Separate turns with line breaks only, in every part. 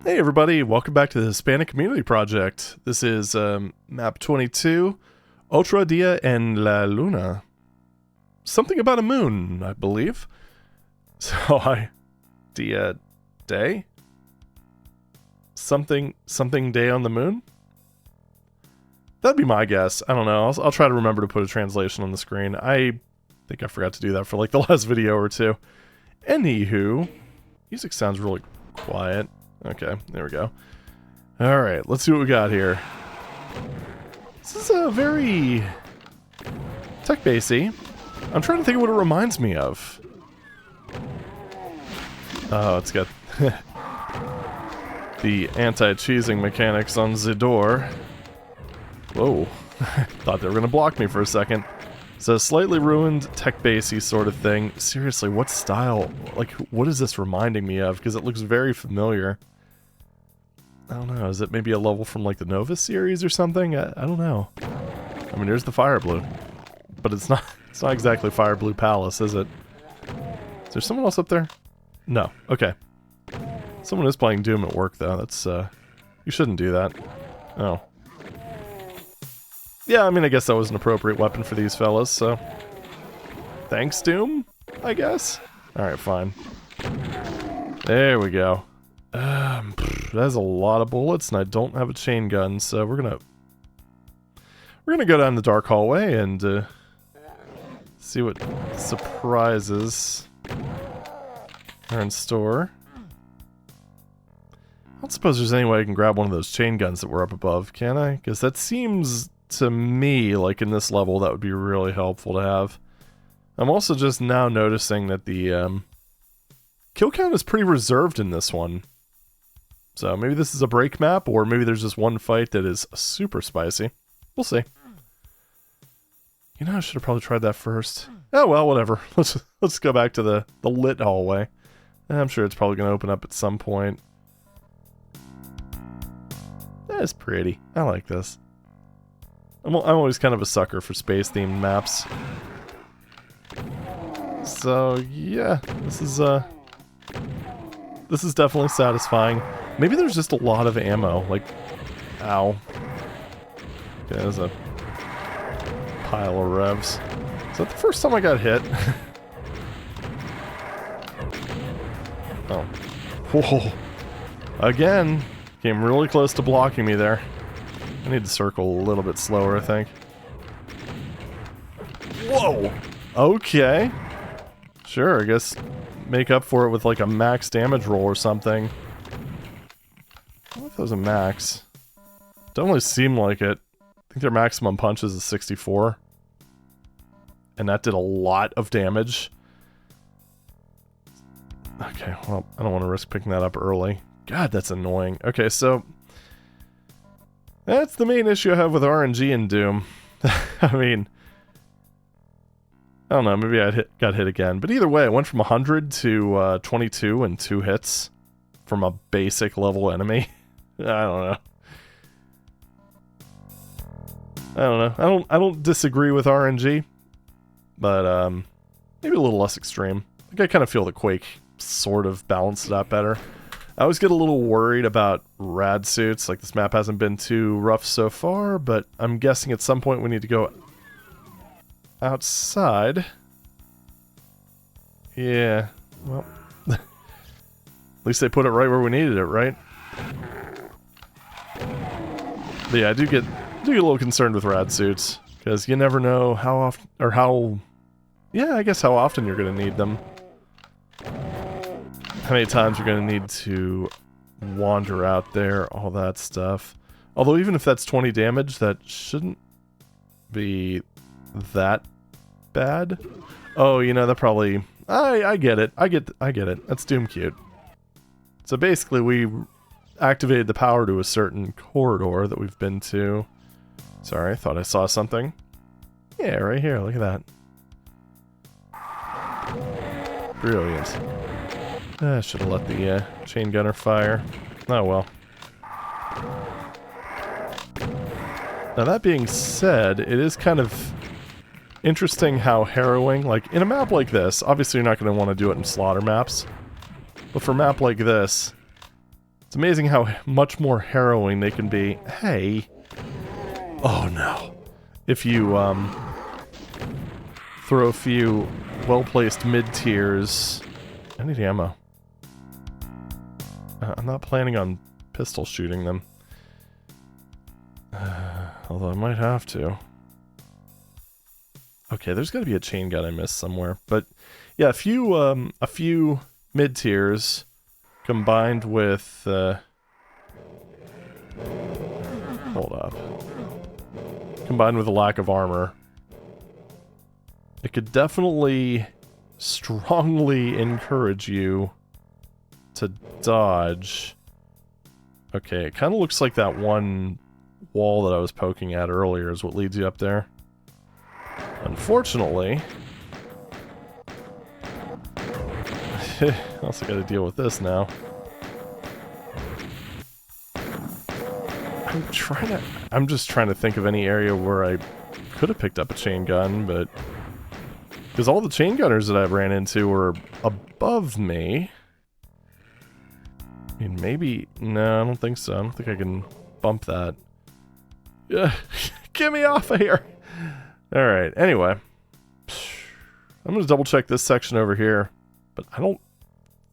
Hey everybody, welcome back to the Hispanic Community Project. This is MAP22, Otro Dia en la Luna. Something about a moon, I believe. So day? Something day on the moon? That'd be my guess. I don't know. I'll try to remember to put a translation on the screen. I think I forgot to do that for like the last video or two. Anywho, music sounds really quiet. Okay, there we go. Alright, let's see what we got here. This is a very tech-basy. I'm trying to think of what it reminds me of. Oh, it's got the anti-cheesing mechanics on the door. Whoa. Thought they were going to block me for a second. It's a slightly ruined tech-basy sort of thing. Seriously, what style? Like, what is this reminding me of? Because it looks very familiar. I don't know, is it maybe a level from like the Nova series or something? I don't know. I mean, there's the Fire Blue. But it's not exactly Fire Blue Palace, is it? Is there someone else up there? No. Okay. Someone is playing Doom at work though. That's you shouldn't do that. Oh. Yeah, I mean, I guess that was an appropriate weapon for these fellas, so thanks, Doom, I guess. Alright, fine. There we go. That's a lot of bullets, and I don't have a chain gun, so we're gonna go down the dark hallway and see what surprises are in store. I don't suppose there's any way I can grab one of those chain guns that were up above, can I? Because that seems to me like in this level that would be really helpful to have. I'm also just now noticing that the kill count is pretty reserved in this one. So maybe this is a break map, or maybe there's just one fight that is super spicy. We'll see. You know, I should have probably tried that first. Oh well, whatever. Let's go back to the lit hallway. I'm sure it's probably going to open up at some point. That's pretty. I like this. I'm always kind of a sucker for space-themed maps. So yeah, this is definitely satisfying. Maybe there's just a lot of ammo, like, ow. Okay, there's a pile of revs. Is that the first time I got hit? Oh. Whoa. Again, came really close to blocking me there. I need to circle a little bit slower, I think. Whoa! Okay. Sure, I guess make up for it with like a max damage roll or something. I wonder if that was a max. Don't really seem like it. I think their maximum punches is 64. And that did a lot of damage. Okay, well, I don't want to risk picking that up early. God, that's annoying. Okay, so that's the main issue I have with RNG in Doom. I mean, I don't know, maybe I got hit again. But either way, I went from 100 to 22 in 2 hits from a basic level enemy. I don't know. I don't disagree with RNG, but maybe a little less extreme. Like, I kind of feel the Quake sort of balanced it out better. I always get a little worried about rad suits. Like, this map hasn't been too rough so far, but I'm guessing at some point we need to go outside. Yeah, well, at least they put it right where we needed it, right? But yeah, I do get a little concerned with rad suits, because you never know how often, or how, yeah, I guess how often you're going to need them. How many times you're going to need to wander out there, all that stuff. Although even if that's 20 damage, that shouldn't be that bad. Oh, you know, that probably, I get it. I get it. That's Doom cute. So basically we activated the power to a certain corridor that we've been to. Sorry, I thought I saw something. Yeah, right here, look at that. Brilliant. I should have let the chain gunner fire. Oh well. Now that being said, it is kind of interesting how harrowing, like in a map like this, obviously you're not going to want to do it in slaughter maps, but for a map like this, It's amazing how much more harrowing they can be. Hey. Oh no. If you throw a few well-placed mid-tiers. I need ammo. I'm not planning on pistol shooting them. Although I might have to. Okay, there's got to be a chain gun I missed somewhere. But yeah, a few mid-tiers combined with... hold up. Combined with a lack of armor. It could definitely strongly encourage you to dodge. Okay, it kind of looks like that one wall that I was poking at earlier is what leads you up there. Unfortunately... I also gotta deal with this now. I'm just trying to think of any area where I could have picked up a chain gun, but... Because all the chain gunners that I've ran into were above me. I mean, maybe... No, I don't think so. I don't think I can bump that. Yeah, get me off of here! Alright, anyway. I'm gonna double check this section over here. But I don't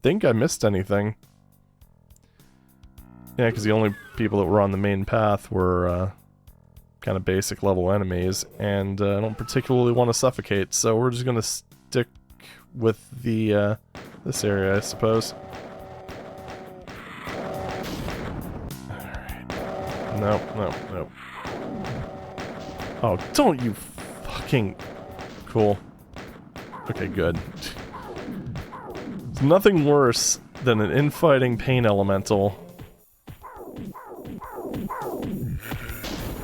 think I missed anything. Yeah, because the only people that were on the main path were kind of basic level enemies, and I don't particularly want to suffocate, so we're just gonna stick with the this area, I suppose. Alright. Nope. Oh, don't you fucking... Cool. Okay, good. There's nothing worse than an infighting pain elemental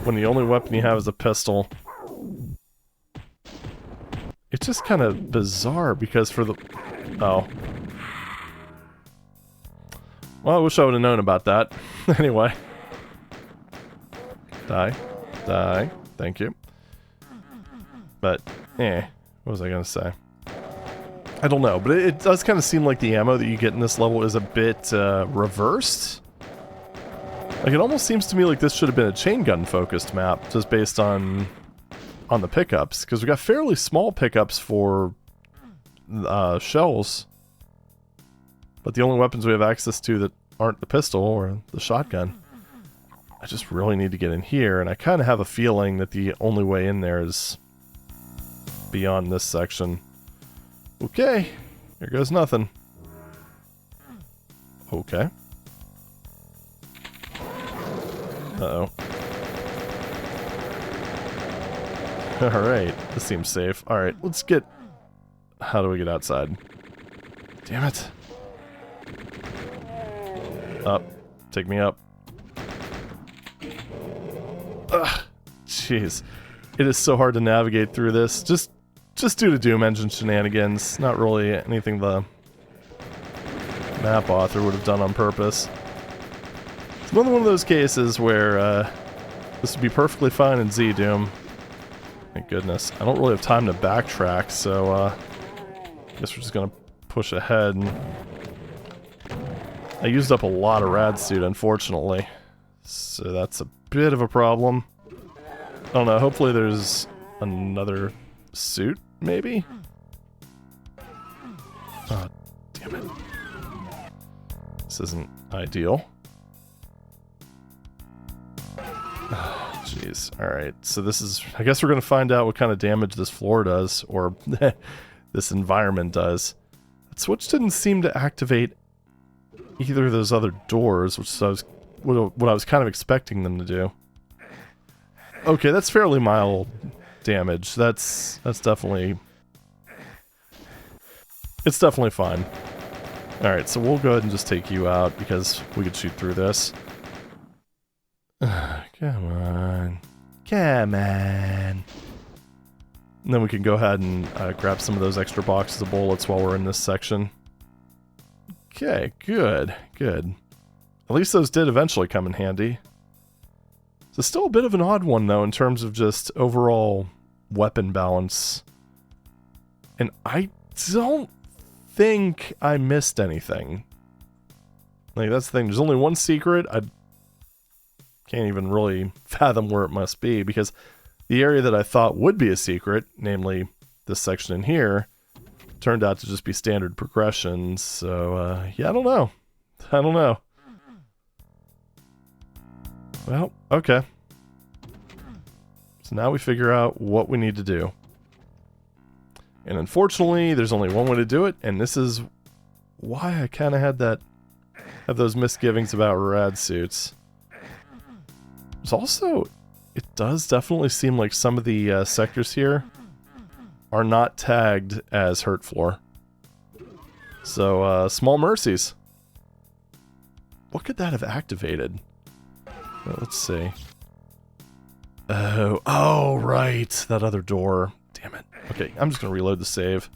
when the only weapon you have is a pistol. It's just kind of bizarre because for the... Oh. Well, I wish I would have known about that. Anyway. Die. Thank you. But, what was I gonna say? I don't know, but it does kind of seem like the ammo that you get in this level is a bit reversed. Like, it almost seems to me like this should have been a chain gun focused map, just based on the pickups, because we got fairly small pickups for shells, but the only weapons we have access to that aren't the pistol or the shotgun. I just really need to get in here, and I kind of have a feeling that the only way in there is beyond this section. Okay, here goes nothing. Okay. Uh-oh. Alright, this seems safe. Alright, let's get... How do we get outside? Damn it. Up. Take me up. Ugh. Jeez. It is so hard to navigate through this. Just due to Doom Engine shenanigans. Not really anything the map author would have done on purpose. It's another one of those cases where this would be perfectly fine in dsda-doom. Thank goodness. I don't really have time to backtrack, so I guess we're just gonna push ahead. And I used up a lot of rad suit, unfortunately. So that's a bit of a problem. I don't know, hopefully there's another suit, maybe? Oh, damn it. This isn't ideal. Jeez, alright. So this is... I guess we're gonna find out what kind of damage this floor does, or this environment does. That switch didn't seem to activate either of those other doors, which was what I was kind of expecting them to do. Okay, that's fairly mild damage. That's definitely... It's definitely fine. Alright, so we'll go ahead and just take you out, because we could shoot through this. Come on. Come on. And then we can go ahead and grab some of those extra boxes of bullets while we're in this section. Okay, good. At least those did eventually come in handy. It's still a bit of an odd one, though, in terms of just overall weapon balance. And I don't think I missed anything. Like, that's the thing. There's only one secret. I can't even really fathom where it must be, because the area that I thought would be a secret, namely this section in here, turned out to just be standard progression. So, yeah, I don't know. I don't know. Well, okay. So now we figure out what we need to do. And unfortunately, there's only one way to do it, and this is why I kind of have those misgivings about rad suits. There's also, it does definitely seem like some of the sectors here are not tagged as hurt floor. So, small mercies. What could that have activated? Well, let's see. Oh, right. That other door. Damn it. Okay, I'm just going to reload the save.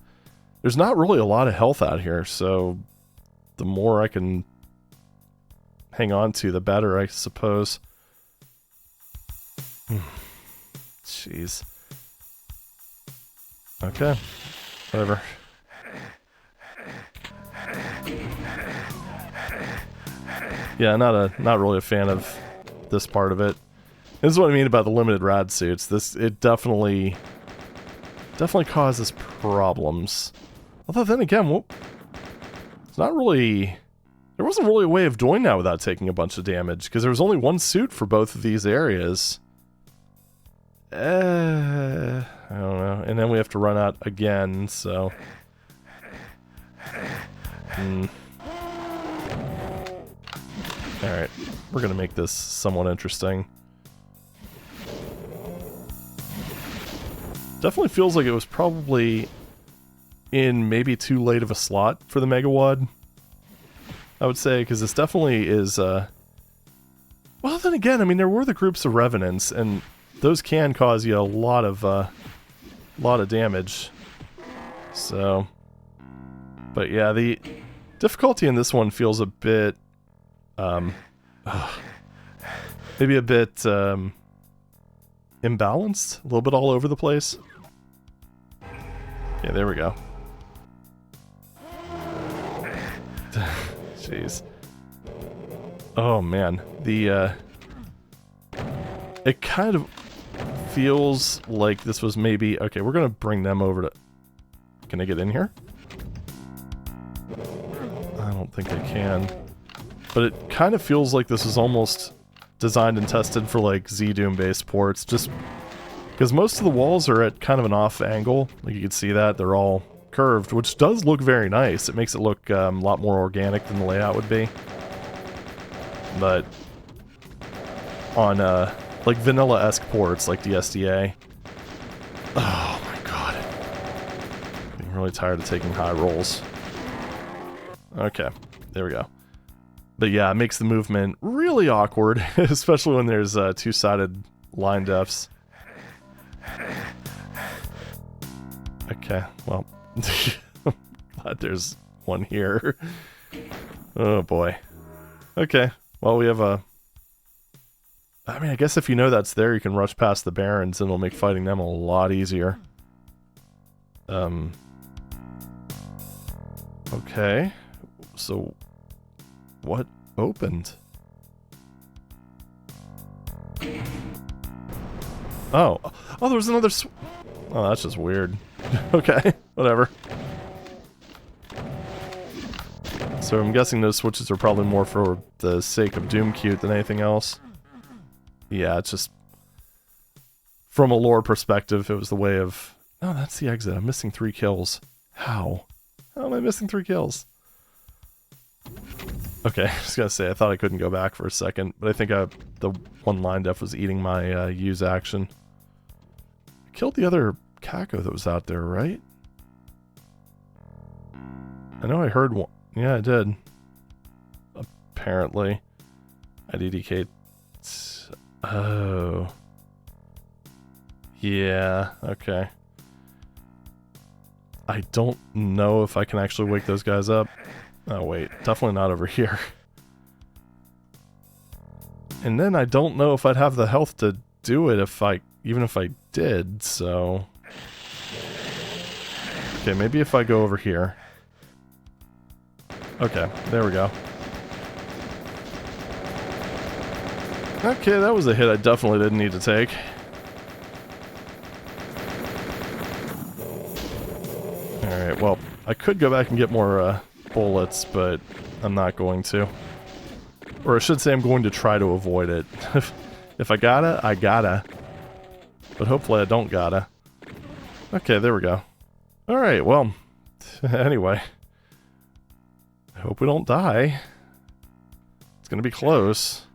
There's not really a lot of health out here, so the more I can hang on to, the better, I suppose. Jeez. Okay. Whatever. Yeah, not really a fan of this part of it. This is what I mean about the limited rad suits. It definitely causes problems. Although then again, it's not really... There wasn't really a way of doing that without taking a bunch of damage, because there was only one suit for both of these areas. I don't know. And then we have to run out again, so... Alright, we're gonna make this somewhat interesting. Definitely feels like it was probably in maybe too late of a slot for the MAP22, I would say, because this definitely is, well, then again, I mean, there were the groups of Revenants, and those can cause you a lot of damage. So, but yeah, the difficulty in this one feels a bit, maybe a bit, imbalanced, a little bit all over the place. Yeah, there we go. Jeez. Oh man, it kind of feels like this was maybe... Okay, we're gonna bring them over to... Can I get in here? I don't think I can. But it kind of feels like this is almost designed and tested for like dsda-doom based ports, just because most of the walls are at kind of an off angle. Like you can see that they're all curved, which does look very nice. It makes it look a lot more organic than the layout would be. But on like vanilla-esque ports like dsda, oh my god, I'm getting really tired of taking high rolls. Okay, there we go. But yeah, it makes the movement really awkward, especially when there's two-sided line defs. Okay, well, glad there's one here. Oh boy. Okay, well we have a... I mean, I guess if you know that's there, you can rush past the Barons and it'll make fighting them a lot easier. Okay, so... What opened? Oh, there was another oh, that's just weird. Okay, whatever. So I'm guessing those switches are probably more for the sake of Doom Cute than anything else. Yeah, it's just... From a lore perspective, it was the way of... Oh, that's the exit. I'm missing 3 kills. How? How am I missing 3 kills? Okay, I was gonna say, I thought I couldn't go back for a second, but I think the one line def was eating my use action. I killed the other Kako that was out there, right? I know I heard one. Yeah, I did. Apparently. I DDK. Oh. Yeah, okay. I don't know if I can actually wake those guys up. Oh wait, definitely not over here. And then I don't know if I'd have the health to do it even if I did, so... Okay, maybe if I go over here. Okay, there we go. Okay, that was a hit I definitely didn't need to take. Alright, well, I could go back and get more bullets, but I'm not going to. Or I should say I'm going to try to avoid it. If I gotta, I gotta. But hopefully I don't gotta. Okay, there we go. Alright, well, anyway. I hope we don't die. It's gonna be close.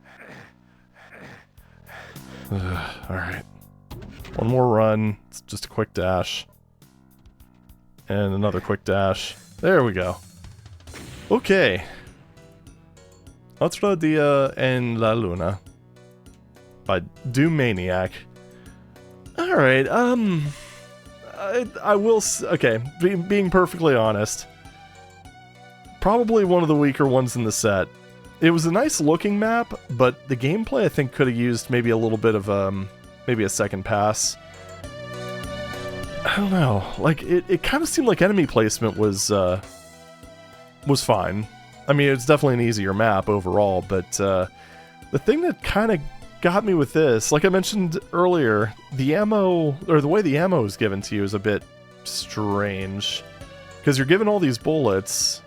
Alright. One more run. It's just a quick dash. And another quick dash. There we go. Okay. Otro dia en la luna. By Doom Maniac. Alright, I will okay, being perfectly honest. Probably one of the weaker ones in the set. It was a nice looking map, but the gameplay I think could have used maybe a little bit of, maybe a second pass. I don't know, like, it kind of seemed like enemy placement was fine. I mean, it's definitely an easier map overall, but, the thing that kind of got me with this, like I mentioned earlier, the ammo, or the way the ammo is given to you is a bit strange. Because you're given all these bullets,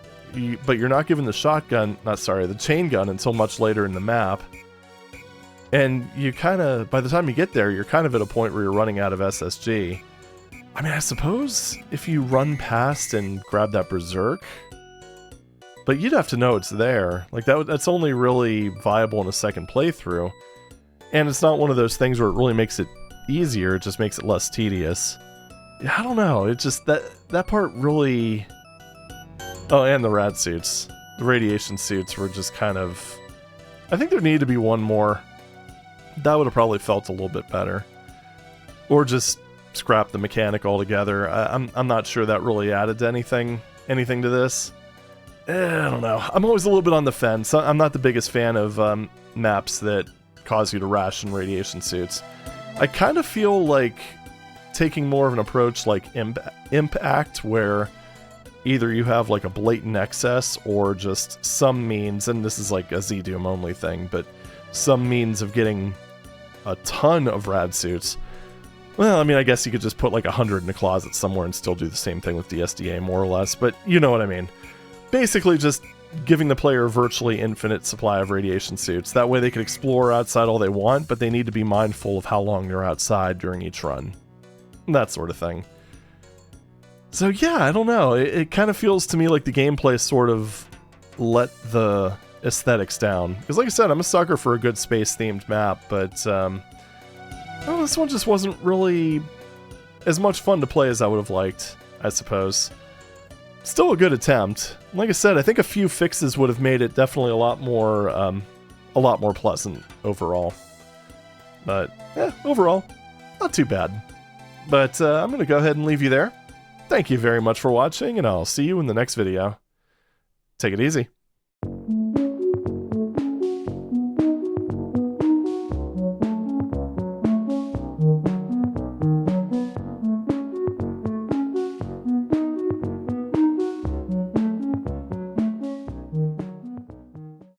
but you're not given the the chain gun until much later in the map. And you kind of, by the time you get there, you're kind of at a point where you're running out of SSG. I mean, I suppose if you run past and grab that Berserk, but you'd have to know it's there. Like, that's only really viable in a second playthrough. And it's not one of those things where it really makes it easier, it just makes it less tedious. Yeah, I don't know, it just, that part really... Oh, and the rad suits. The radiation suits were just kind of... I think there needed to be one more. That would have probably felt a little bit better. Or just scrap the mechanic altogether. I'm not sure that really added to anything to this. I don't know. I'm always a little bit on the fence. I'm not the biggest fan of maps that cause you to ration radiation suits. I kind of feel like taking more of an approach like Impact, where either you have like a blatant excess or just some means, and this is like a dsda-doom only thing, but some means of getting a ton of rad suits. Well, I mean, I guess you could just put like 100 in a closet somewhere and still do the same thing with DSDA, more or less, but you know what I mean. Basically just giving the player a virtually infinite supply of radiation suits. That way they can explore outside all they want, but they need to be mindful of how long they're outside during each run. That sort of thing. So yeah, I don't know. It kind of feels to me like the gameplay sort of let the aesthetics down. Because like I said, I'm a sucker for a good space-themed map, but well, this one just wasn't really as much fun to play as I would have liked, I suppose. Still a good attempt. Like I said, I think a few fixes would have made it definitely a lot more pleasant overall. But yeah, overall, not too bad. But I'm going to go ahead and leave you there. Thank you very much for watching, and I'll see you in the next video. Take it easy.